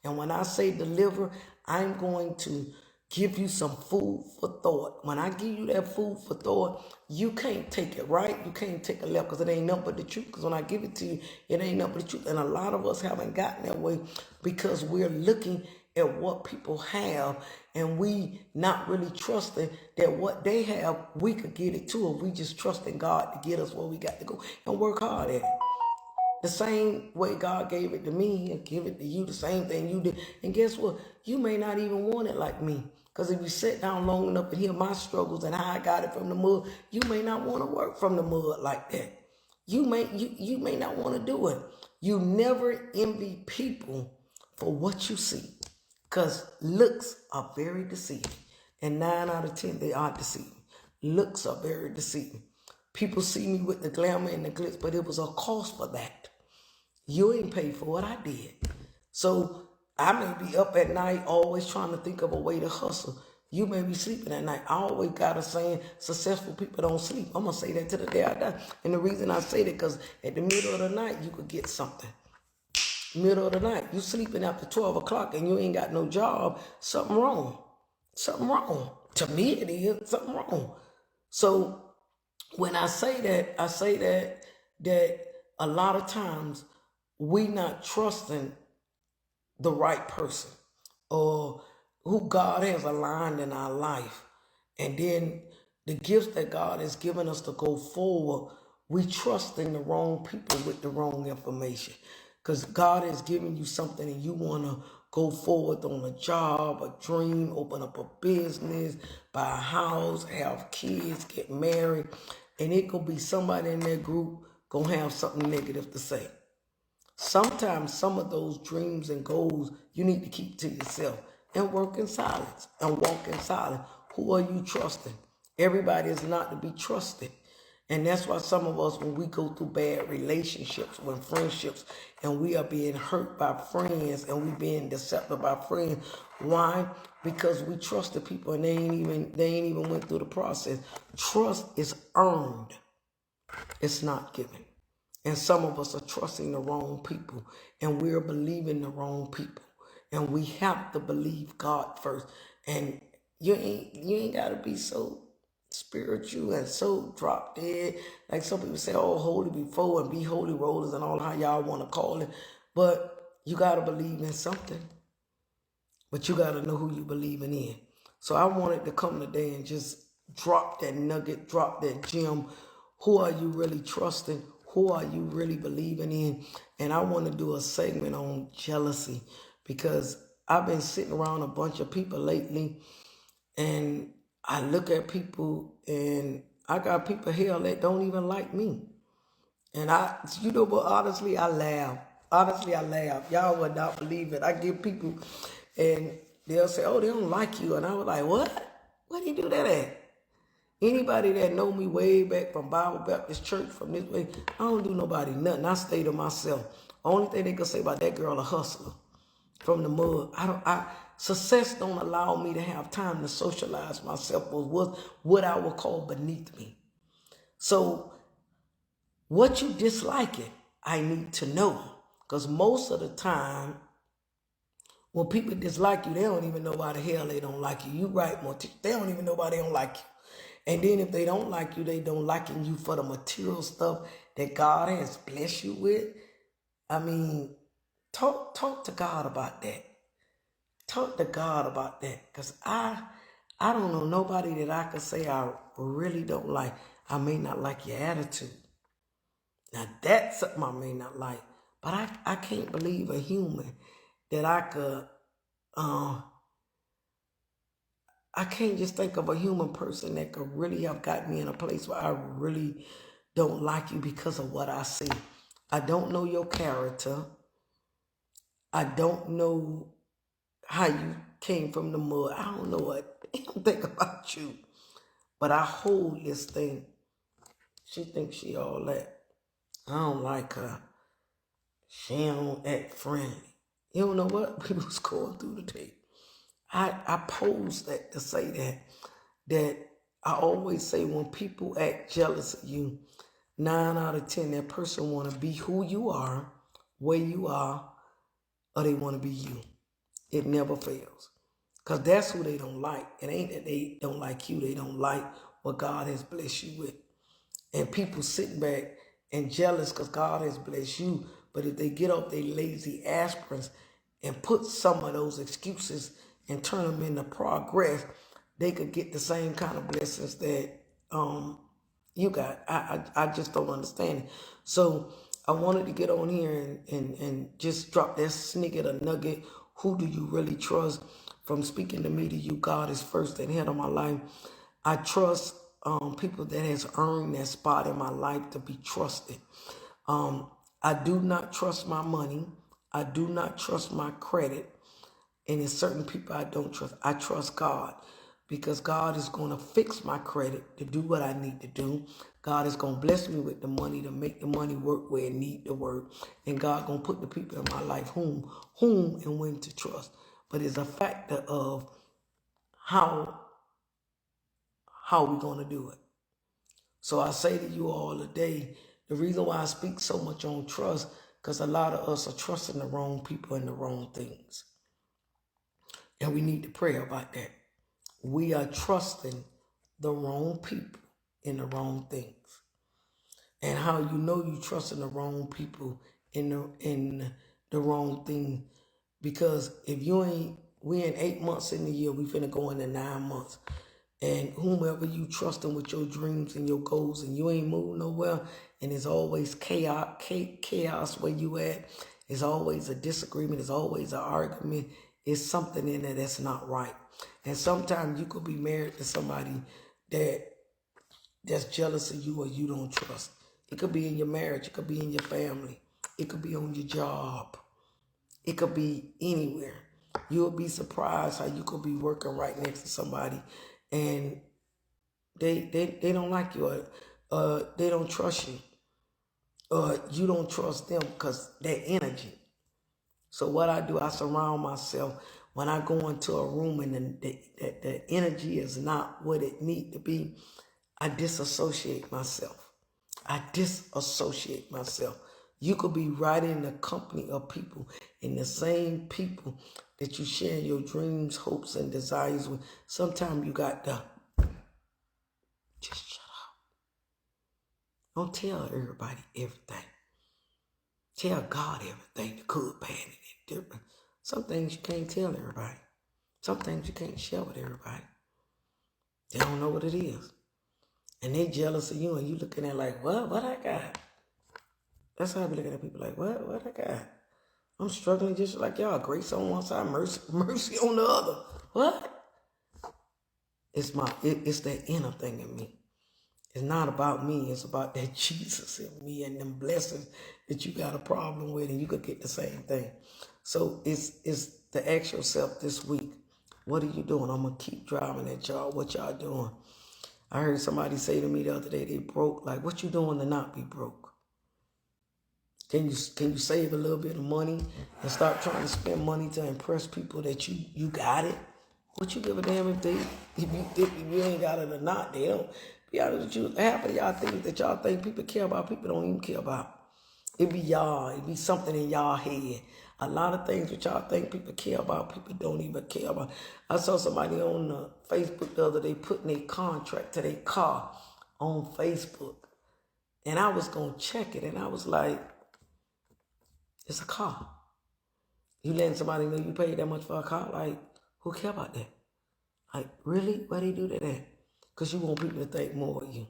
Speaker 1: And when I say deliver, I'm going to give you some food for thought. When I give you that food for thought, you can't take it right. You can't take it left because it ain't nothing but the truth. Because when I give it to you, it ain't nothing but the truth. And a lot of us haven't gotten that way because we're looking at what people have and we not really trusting that what they have, we could get it too. And we just trusting God to get us where we got to go and work hard at it. The same way God gave it to me, He'll give it to you, the same thing you did. And guess what? You may not even want it like me. Because if you sit down long enough and hear my struggles and how I got it from the mud, you may not want to work from the mud like that. You may not want to do it. You never envy people for what you see. Because looks are very deceiving. And 9 out of 10, they are deceiving. Looks are very deceiving. People see me with the glamour and the glitz, but it was a cost for that. You ain't paid for what I did. So I may be up at night always trying to think of a way to hustle. You may be sleeping at night. I always got a saying, successful people don't sleep. I'm going to say that to the day I die. And the reason I say that, because at the middle of the night, you could get something. Middle of the night, you sleeping after 12 o'clock and you ain't got no job, something wrong. Something wrong. To me, it is something wrong. So when I say that a lot of times we not trusting the right person or who God has aligned in our life. And then the gifts that God has given us to go forward, we trusting the wrong people with the wrong information. Because God has given you something and you want to go forward on a job, a dream, open up a business, buy a house, have kids, get married, and it could be somebody in that group gonna have something negative to say. Sometimes some of those dreams and goals you need to keep to yourself and work in silence and walk in silence. Who are you trusting? Everybody is not to be trusted. And that's why some of us, when we go through bad relationships, when friendships, and we are being hurt by friends and we being deceptive by friends. Why? Because we trusted people and they ain't even went through the process. Trust is earned. It's not given. And some of us are trusting the wrong people and we're believing the wrong people. And we have to believe God first. And you ain't gotta be so spiritual and so drop dead. Like some people say, oh, holy before and be holy rollers and all how y'all want to call it. But you gotta believe in something. But you gotta know who you believing in. So I wanted to come today and just drop that nugget, drop that gem. Who are you really trusting? Who are you really believing in? And I want to do a segment on jealousy because I've been sitting around a bunch of people lately and I look at people and I got people here that don't even like me. And but honestly, I laugh. Honestly, I laugh. Y'all would not believe it. I give people and they'll say, oh, they don't like you. And I was like, what? Where do you do that at? Anybody that know me way back from Bible Baptist Church, from this way, I don't do nobody nothing. I stay to myself. Only thing they can say about that girl, a hustler from the mud. Success don't allow me to have time to socialize myself with what I would call beneath me. So what you disliking, I need to know. Because most of the time, when people dislike you, they don't even know why the hell they don't like you. You right, Monty. They don't even know why they don't like you. And then if they don't like you, they don't like you for the material stuff that God has blessed you with. I mean, talk to God about that. Talk to God about that. Because I don't know nobody that I could say I really don't like. I may not like your attitude. Now that's something I may not like. But I can't believe a human that I could I can't just think of a human person that could really have got me in a place where I really don't like you because of what I see. I don't know your character. I don't know how you came from the mud. I don't know a damn thing about you. But I hold this thing. She thinks she all that. I don't like her. She don't act friendly. You don't know what people's going through today. I pose that to say that I always say when people act jealous of you, 9 out of 10, that person want to be who you are, where you are, or they want to be you. It never fails. Because that's who they don't like. It ain't that they don't like you. They don't like what God has blessed you with. And people sitting back and jealous because God has blessed you. But if they get up their lazy aspirins and put some of those excuses and turn them into progress, they could get the same kind of blessings that you got. I just don't understand it. So I wanted to get on here and just drop that snicket or nugget. Who do you really trust? From speaking to me to you, God is first and head of my life. I trust people that has earned that spot in my life to be trusted. I do not trust my money. I do not trust my credit. And there's certain people I don't trust. I trust God because God is going to fix my credit to do what I need to do. God is going to bless me with the money to make the money work where it need to work. And God going to put the people in my life whom and when to trust. But it's a factor of how we going to do it. So I say to you all today, the reason why I speak so much on trust, because a lot of us are trusting the wrong people and the wrong things. And we need to pray about that. We are trusting the wrong people in the wrong things. And how you know you trusting the wrong people in the wrong thing. Because if we in 8 months in the year, we finna go into 9 months. And whomever you trusting with your dreams and your goals and you ain't moving nowhere and there's always chaos where you at It's always a disagreement. It's always an argument. It's something in there that's not right. And sometimes you could be married to somebody that's jealous of you or you don't trust. It could be in your marriage. It could be in your family. It could be on your job. It could be anywhere. You'll be surprised how you could be working right next to somebody and they don't like you or they don't trust you or you don't trust them because their energy. So what I do, I surround myself when I go into a room and the energy is not what it need to be. I disassociate myself. You could be right in the company of people, and the same people that you share your dreams, hopes, and desires with. Sometimes you got to just shut up. Don't tell everybody everything. Tell God everything, the good, bad, and indifferent. Some things you can't tell everybody. Some things you can't share with everybody. They don't know what it is. And they jealous of you, and you looking at like, what I got? That's how I be looking at people like, what I got? I'm struggling just like y'all. Grace on one side, mercy on the other. What? It's that inner thing in me. It's not about me. It's about that Jesus in me and them blessings that you got a problem with, and you could get the same thing. So it's to ask yourself this week, what are you doing? I'm going to keep driving at y'all. What y'all doing? I heard somebody say to me the other day, they broke. Like, what you doing to not be broke? Can you save a little bit of money and stop trying to spend money to impress people that you got it? What you give a damn if you ain't got it or not? They don't. Be honest with you, half of y'all things that y'all think people care about, people don't even care about. It be y'all. It be something in y'all head. A lot of things that y'all think people care about, people don't even care about. I saw somebody on Facebook the other day putting a contract to their car on Facebook. And I was going to check it, and I was like, it's a car. You letting somebody know you paid that much for a car? Like, who care about that? Like, really? Why they do that at? Because you want people to think more of you.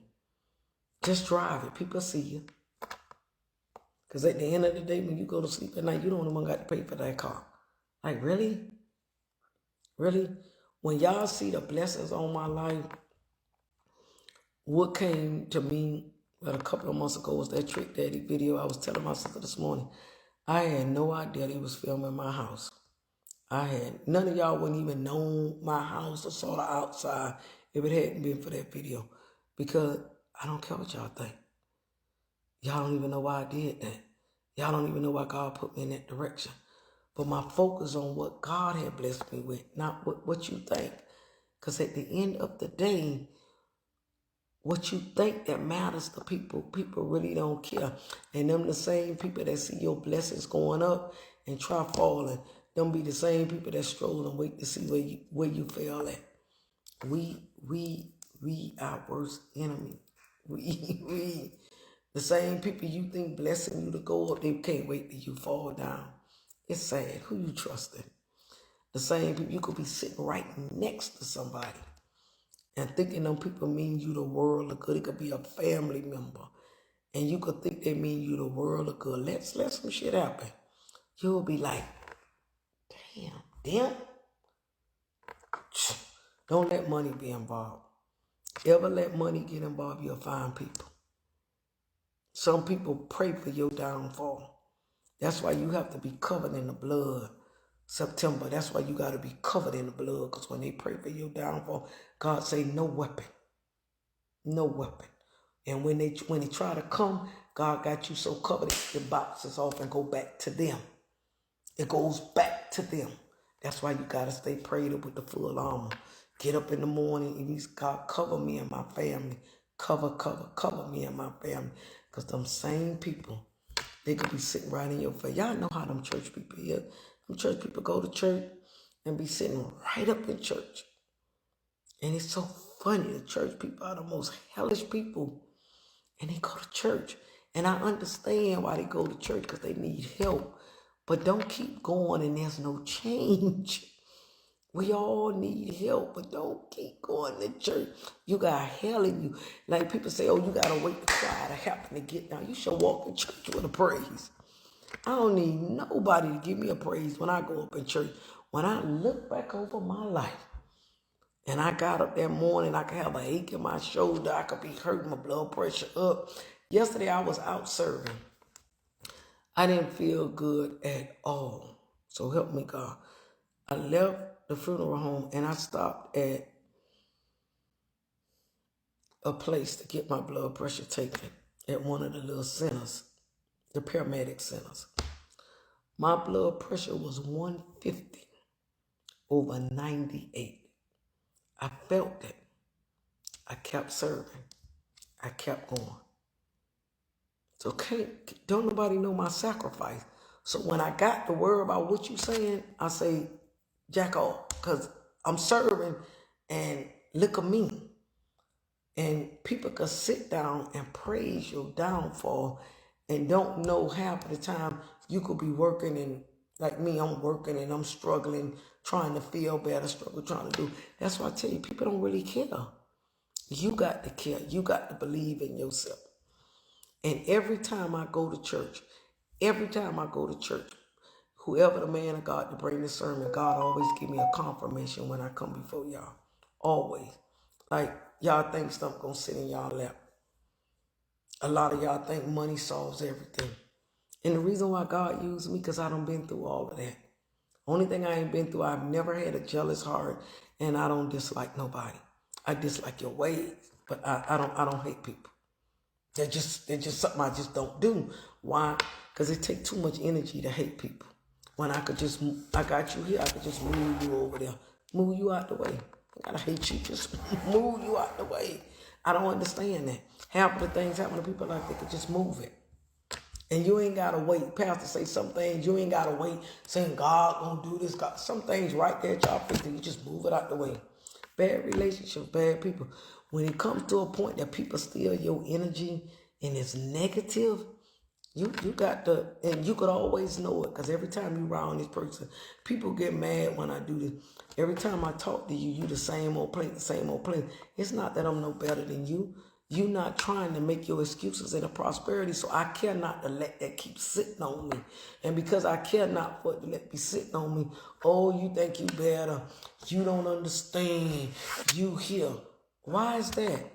Speaker 1: Just drive it. People see you. Because at the end of the day, when you go to sleep at night, you don't even got to pay for that car. Like, really? Really? When y'all see the blessings on my life, what came to me a couple of months ago was that Trick Daddy video I was telling my sister this morning. I had no idea they was filming my house. None of y'all wouldn't even know my house or saw the outside if it hadn't been for that video. Because I don't care what y'all think. Y'all don't even know why I did that. Y'all don't even know why God put me in that direction. But my focus on what God had blessed me with, not what you think. Because at the end of the day, what you think that matters to people, people really don't care. And them the same people that see your blessings going up and try falling, them be the same people that stroll and wait to see where you fell at. We our worst enemy. We the same people you think blessing you to go up, they can't wait till you fall down. It's sad. Who you trusting? The same people, you could be sitting right next to somebody and thinking them people mean you the world of good. It could be a family member. And you could think they mean you the world of good. Let some shit happen. You'll be like, damn. Don't let money be involved. Ever let money get involved, you'll find people. Some people pray for your downfall. That's why you have to be covered in the blood. September, that's why you got to be covered in the blood, because when they pray for your downfall, God say no weapon. No weapon. And when they try to come, God got you so covered, it boxes off and go back to them. It goes back to them. That's why you got to stay prayed up with the full armor. Get up in the morning and he's God, cover me and my family. Cover me and my family. Because them same people, they could be sitting right in your face. Y'all know how them church people here. Them church people go to church and be sitting right up in church. And it's so funny. The church people are the most hellish people. And they go to church. And I understand why they go to church, because they need help. But don't keep going and there's no change. We all need help, but don't keep going to church. You got hell in you. Like people say, oh, you got to wait for choir to happen to get down. You should walk in church with a praise. I don't need nobody to give me a praise when I go up in church. When I look back over my life, and I got up that morning, I could have an ache in my shoulder, I could be hurting, my blood pressure up. Yesterday I was out serving. I didn't feel good at all. So help me God. I left the funeral home and I stopped at a place to get my blood pressure taken at one of the little centers, the paramedic centers. My blood pressure was 150 over 98. I felt it. I kept serving. I kept going. So don't nobody know my sacrifice. So when I got to worry about what you saying, I say, jack off, because I'm serving and look at me. And people could sit down and praise your downfall and don't know half of the time you could be working and like me, I'm working and I'm struggling, trying to feel better, trying to do. That's why I tell you, people don't really care. You got to care. You got to believe in yourself. And every time I go to church, whoever the man of God to bring the sermon, God always give me a confirmation when I come before y'all. Always. Like, y'all think stuff gonna sit in y'all lap. A lot of y'all think money solves everything. And the reason why God used me, because I done been through all of that. Only thing I ain't been through, I've never had a jealous heart, and I don't dislike nobody. I dislike your ways, but I don't hate people. They're just something I just don't do. Why? Because it takes too much energy to hate people. When I got you here, I could just move you over there. Move you out the way. I gotta hate you, just move you out the way. I don't understand that. Half of the things happen to people like they could just move it. And you ain't gotta wait. Pastor say some things, you ain't gotta wait saying God gonna do this. God, some things right there at y'all face, you just move it out the way. Bad relationships, bad people. When it comes to a point that people steal your energy and it's negative, you got to, and you could always know it, because every time you around this person, people get mad when I do this. Every time I talk to you, you the same old place. It's not that I'm no better than you. You not trying to make your excuses in a prosperity, so I care not to let that keep sitting on me. And because I care not for it to let be sitting on me, oh, you think you better, you don't understand, you here. Why is that?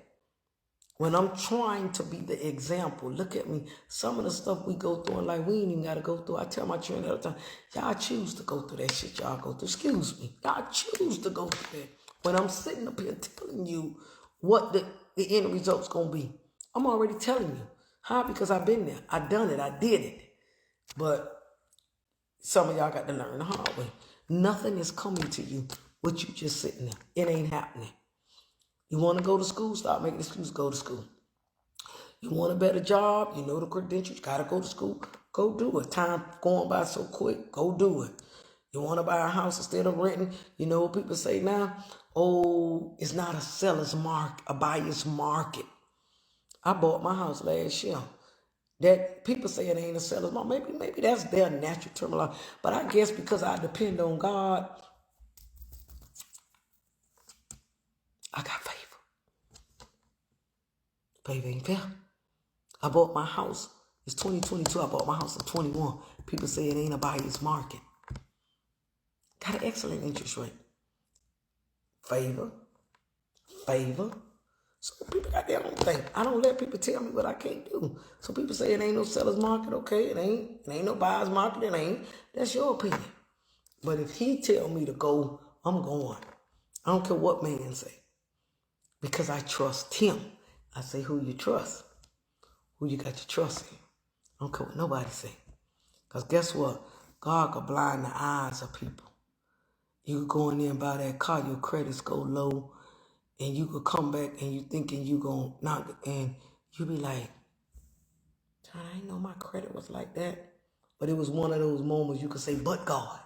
Speaker 1: When I'm trying to be the example, look at me. Some of the stuff we go through in life, we ain't even got to go through. I tell my children all the time, y'all choose to go through that shit y'all go through. Excuse me. Y'all choose to go through that. When I'm sitting up here telling you what the end result's going to be, I'm already telling you. How? Because I've been there. I done it. I did it. But some of y'all got to learn the hard way. Nothing is coming to you with you just sitting there. It ain't happening. You want to go to school? Stop making excuses. Go to school. You want a better job? You know the credentials. Got to go to school. Go do it. Time going by so quick. Go do it. You want to buy a house instead of renting? You know what people say now? Oh, it's not a seller's market, a buyer's market. I bought my house last year. That people say it ain't a seller's market. Maybe that's their natural terminology. But I guess because I depend on God, I got faith. Faith ain't fair. I bought my house. It's 2022. I bought my house in 21. People say it ain't a buyer's market. Got an excellent interest rate. Favor. So people got their own thing. I don't let people tell me what I can't do. So people say it ain't no seller's market. Okay, it ain't no buyer's market. It ain't. That's your opinion. But if he tell me to go, I'm going. I don't care what man say. Because I trust him. I say, who you trust? Who you got your trust in? I don't care what nobody say. Because guess what? God could blind the eyes of people. You could go in there and buy that car, your credits go low, and you could come back and you thinking you gonna knock it, and you be like, I didn't know my credit was like that. But it was one of those moments you could say, but God.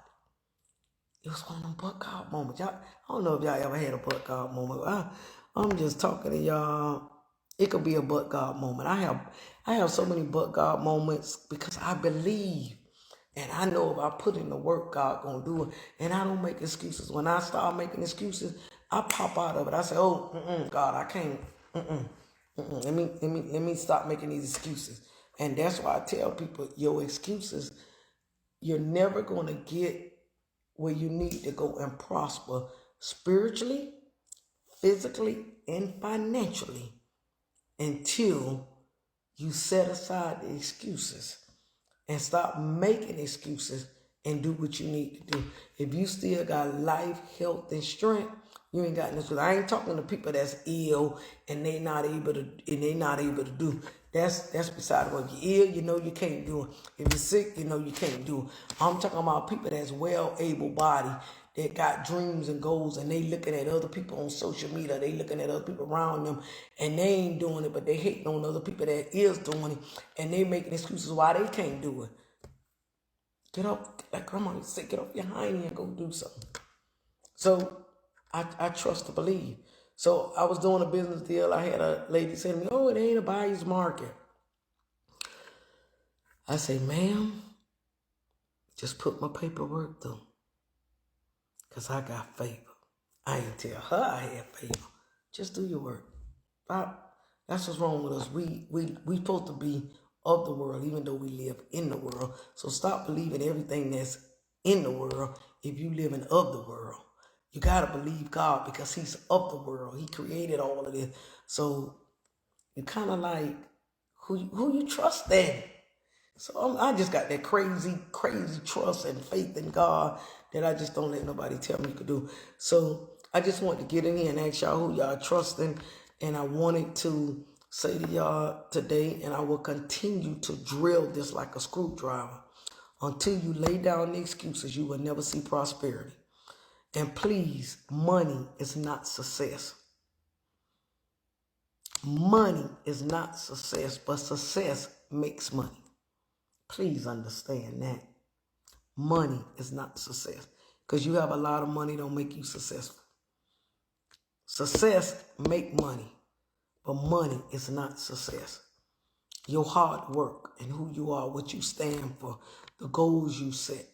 Speaker 1: It was one of them but God moments. Y'all, I don't know if y'all ever had a but God moment. I'm just talking to y'all. It could be a but God moment. I have so many but God moments because I believe. And I know if I put in the work, God gonna do it. And I don't make excuses. When I start making excuses, I pop out of it. I say, God, I can't. Let me stop making these excuses. And that's why I tell people, your excuses, you're never going to get where you need to go and prosper spiritually, physically, and financially until you set aside the excuses and stop making excuses and do what you need to do. If you still got life, health, and strength, you ain't got nothing. I ain't talking to people that's ill and they not able to do. That's beside the point. If you're ill, you know you can't do it. If you're sick, you know you can't do it. I'm talking about people that's well able-bodied, that got dreams and goals, and they looking at other people on social media, they looking at other people around them, and they ain't doing it, but they hating on other people that is doing it, and they making excuses why they can't do it. Get up, like grandma used to say, get off your hiney and go do something. So I trust to believe. So I was doing a business deal. I had a lady say to me, oh, it ain't a buyer's market. I say, ma'am, just put my paperwork through. Because I got favor. I ain't tell her I had favor. Just do your work. That's what's wrong with us. We supposed to be of the world, even though we live in the world. So stop believing everything that's in the world if you live in of the world. You got to believe God because he's of the world. He created all of this. So you kind of like, who you trust then? So I just got that crazy trust and faith in God that I just don't let nobody tell me you could do. So I just want to get in here and ask y'all who y'all trusting. And I wanted to say to y'all today, and I will continue to drill this like a screwdriver. Until you lay down the excuses, you will never see prosperity. And please, money is not success. Money is not success, but success makes money. Please understand that. Money is not success. Because you have a lot of money don't make you successful. Success make money, but money is not success. Your hard work and who you are, what you stand for, the goals you set,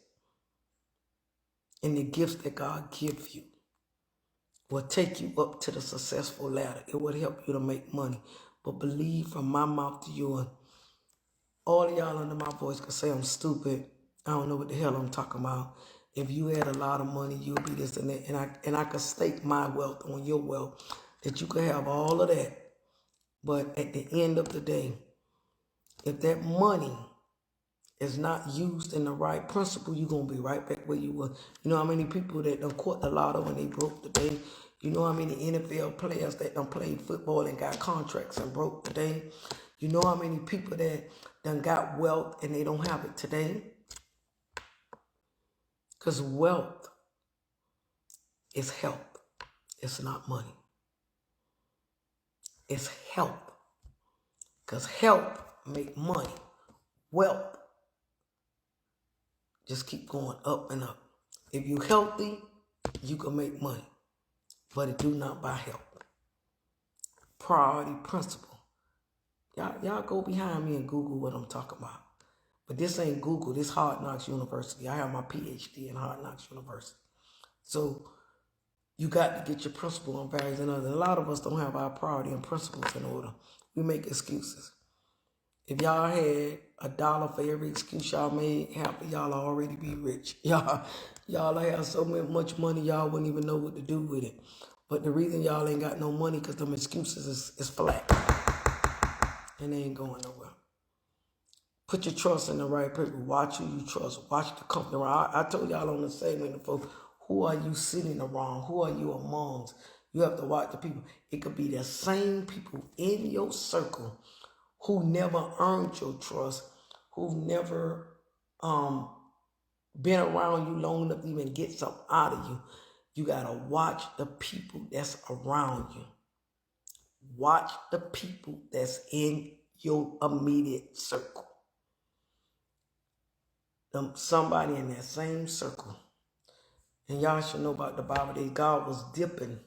Speaker 1: and the gifts that God gives you will take you up to the successful ladder. It will help you to make money. But believe from my mouth to yours, all of y'all under my voice can say I'm stupid. I don't know what the hell I'm talking about. If you had a lot of money, you'll be this and that. And I could stake my wealth on your wealth, that you could have all of that. But at the end of the day, if that money is not used in the right principle, you're going to be right back where you were. You know how many people that done caught the lotto when they broke today? You know how many NFL players that done played football and got contracts and broke today? You know how many people that done got wealth and they don't have it today? Because wealth is health. It's not money. It's health. Because health make money. Wealth just keep going up and up. If you're healthy, you can make money. But it do not buy health. Priority principle. Y'all go behind me and Google what I'm talking about. But this ain't Google. This Hard Knocks University. I have my PhD in Hard Knocks University. So you got to get your principle on values and others. A lot of us don't have our priority and principles in order. We make excuses. If y'all had $1 for every excuse y'all made, half of y'all already be rich. Y'all have so much money y'all wouldn't even know what to do with it. But the reason y'all ain't got no money because them excuses is flat. And they ain't going nowhere. Put your trust in the right people. Watch who you trust. Watch the company around. I told y'all on the segment before, who are you sitting around? Who are you amongst? You have to watch the people. It could be the same people in your circle who never earned your trust, who've never been around you long enough to even get something out of you. You got to watch the people that's around you. Watch the people that's in your immediate circle. Somebody in that same circle. And y'all should know about the Bible that God was dipping.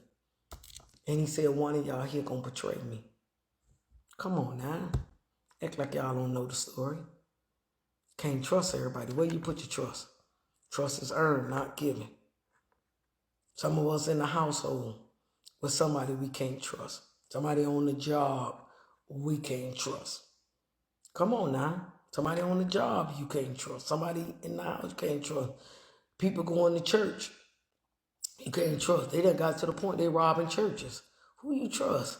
Speaker 1: And he said, one of y'all here gonna betray me. Come on now. Act like y'all don't know the story. Can't trust everybody. Where you put your trust? Trust is earned, not given. Some of us in the household with somebody we can't trust. Somebody on the job we can't trust. Come on now. Somebody on the job you can't trust. Somebody in the house you can't trust. People going to church you can't trust. They done got to the point they robbing churches. Who you trust?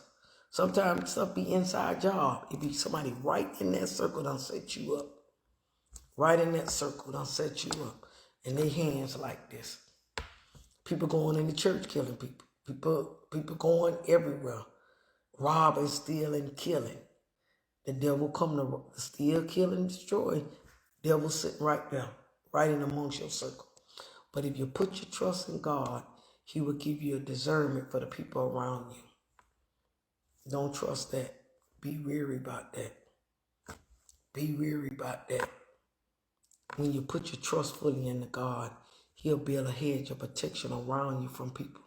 Speaker 1: Sometimes stuff be inside job. It be somebody right in that circle done set you up. Right in that circle done set you up. And they hands like this. People going in the church killing people. People going everywhere. Robbing, stealing, killing. The devil come to steal, kill, and destroy. Devil sitting right there, right in amongst your circle. But if you put your trust in God, he will give you a discernment for the people around you. Don't trust that. Be weary about that. Be weary about that. When you put your trust fully in God, he'll build a hedge of protection around you from people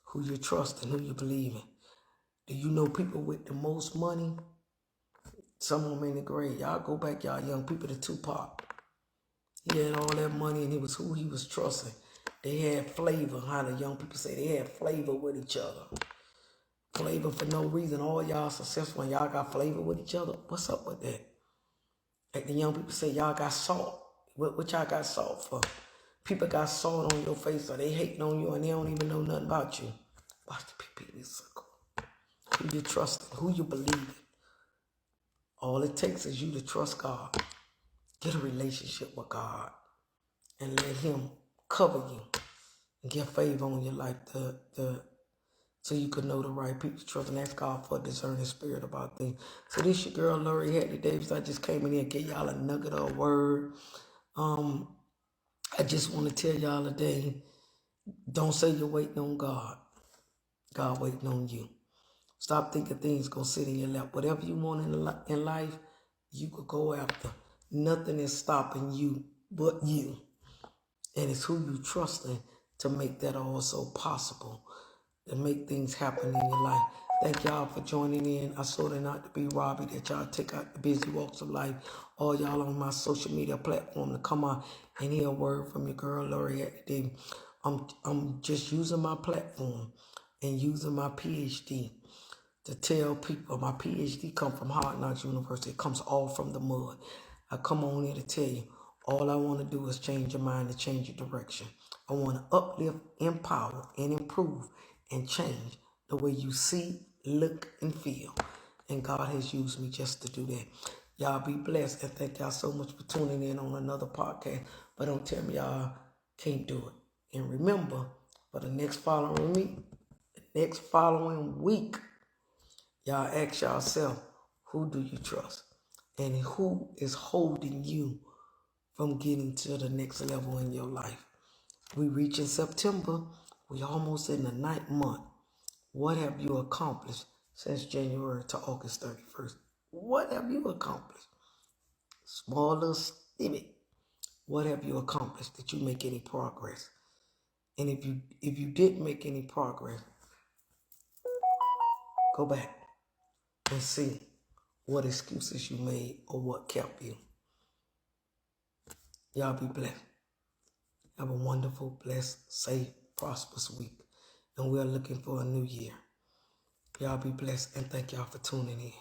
Speaker 1: who you trust and who you believe in. Do you know people with the most money? Some of them in the grave. Y'all go back, y'all young people, to Tupac. He had all that money and he was who he was trusting. They had flavor. How the young people say they had flavor with each other. Flavor for no reason. All y'all successful and y'all got flavor with each other. What's up with that? Like the young people say, y'all got salt. What y'all got salt for? People got salt on your face or they hating on you and they don't even know nothing about you. Watch the people in this circle. Who you trusting, who you believe in. All it takes is you to trust God. Get a relationship with God and let him cover you and give favor on your life so you could know the right people to trust and ask God for a discerning spirit about things. So this your girl Lori Hattie Davis. I just came in here and gave y'all a nugget of a word. I just want to tell y'all today, don't say you're waiting on God. God waiting on you. Stop thinking things gonna sit in your lap. Whatever you want in life, you could go after. Nothing is stopping you but you. And it's who you trusting to make that also possible, to make things happen in your life. Thank y'all for joining in. I sort of not to be Robbie, that y'all take out the busy walks of life. All y'all on my social media platform to come out and hear a word from your girl Lori Hattie Davis. I'm just using my platform and using my PhD to tell people. My PhD come from Hard Knocks University. It comes all from the mud. I come on here to tell you, all I want to do is change your mind and change your direction. I want to uplift, empower, and improve and change the way you see, look, and feel. And God has used me just to do that. Y'all be blessed, and thank y'all so much for tuning in on another podcast. But don't tell me y'all can't do it. And remember, for the next following week, y'all ask yourself, who do you trust? And who is holding you from getting to the next level in your life? We reach in September. We almost in the 9th month. What have you accomplished since January to August 31st? What have you accomplished? Small little snippet. What have you accomplished? Did you make any progress? And if you didn't make any progress, go back and see what excuses you made or what kept you. Y'all be blessed. Have a wonderful, blessed, safe, prosperous week. And we're looking for a new year. Y'all be blessed and thank y'all for tuning in.